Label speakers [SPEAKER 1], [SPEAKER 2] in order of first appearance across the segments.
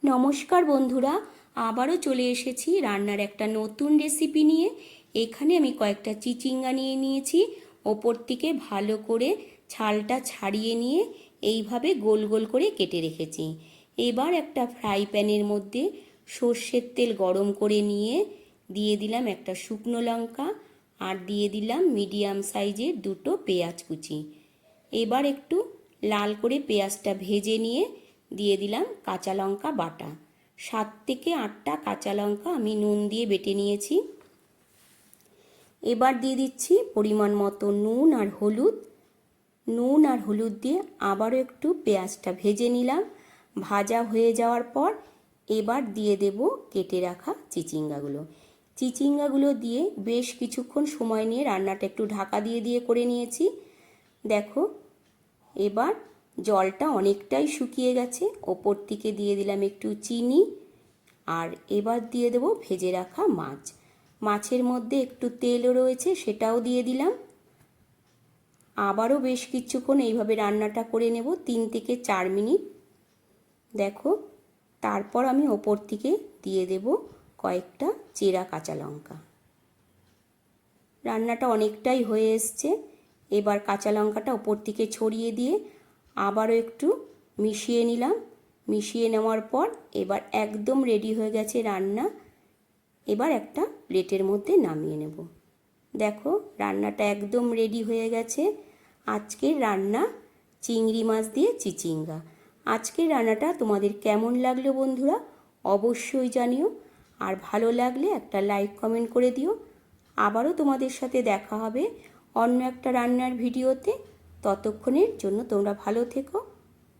[SPEAKER 1] নমস্কার বন্ধুরা, আবারও চলে এসেছি রান্নার একটা নতুন রেসিপি নিয়ে। এখানে আমি কয়েকটা চিচিঙ্গা নিয়ে নিয়েছি। ওপর থেকে ভালো করে ছালটা ছাড়িয়ে নিয়ে এইভাবে গোল গোল করে কেটে রেখেছি। এবার একটা ফ্রাই প্যানের মধ্যে সর্ষের তেল গরম করে নিয়ে দিয়ে দিলাম একটা শুকনো লঙ্কা আর দিয়ে দিলাম মিডিয়াম সাইজের দুটো পেঁয়াজ কুচি। এবার একটু লাল করে পেঁয়াজটা ভেজে নিয়ে দিয়ে দিলাম কাঁচা লঙ্কা বাটা। 7 থেকে 8টা কাঁচা লঙ্কা আমি নুন দিয়ে বেটে নিয়েছি। এবার দিয়ে দিচ্ছি পরিমাণ মতো নুন আর হলুদ। নুন আর হলুদ দিয়ে আবারও একটু পেঁয়াজটা ভেজে নিলাম। ভাজা হয়ে যাওয়ার পর এবার দিয়ে দেব কেটে রাখা চিচিঙ্গাগুলো। চিচিঙ্গাগুলো দিয়ে বেশ কিছুক্ষণ সময় নিয়ে রান্নাটা একটু ঢাকা দিয়ে দিয়ে করে নিয়েছি। দেখো, এবার জলটা অনেকটাই শুকিয়ে গেছে। ওপর থেকে দিয়ে দিলাম একটু চিনি আর এবার দিয়ে দেব ভেজে রাখা মাছ। মাছের মধ্যে একটু তেলও রয়েছে, সেটাও দিয়ে দিলাম। আবারও বেশ কিছুক্ষণ এইভাবে রান্নাটা করে নেব, 3 থেকে 4 মিনিট। দেখো, তারপর আমি ওপর থেকে দিয়ে দেব কয়েকটা চেরা কাঁচা লঙ্কা। রান্নাটা অনেকটাই হয়ে এসছে। এবার কাঁচা লঙ্কাটা ওপর থেকে ছড়িয়ে দিয়ে আবারও একটু মিশিয়ে নিলাম। মিশিয়ে নেওয়ার পর এবার একদম রেডি হয়ে গেছে রান্না। এবার একটা প্লেটের মধ্যে নামিয়ে নেব। দেখো, রান্নাটা একদম রেডি হয়ে গেছে। আজকের রান্না চিংড়ি মাছ দিয়ে চিচিঙ্গা। আজকের রান্নাটা তোমাদের কেমন লাগলো বন্ধুরা, অবশ্যই জানিও। আর ভালো লাগলে একটা লাইক কমেন্ট করে দিও। আবারও তোমাদের সাথে দেখা হবে অন্য একটা রান্নার ভিডিওতে। ততক্ষণের জন্য তোমরা ভালো থেকো,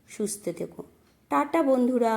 [SPEAKER 1] সুস্থ থেকো। টাটা বন্ধুরা।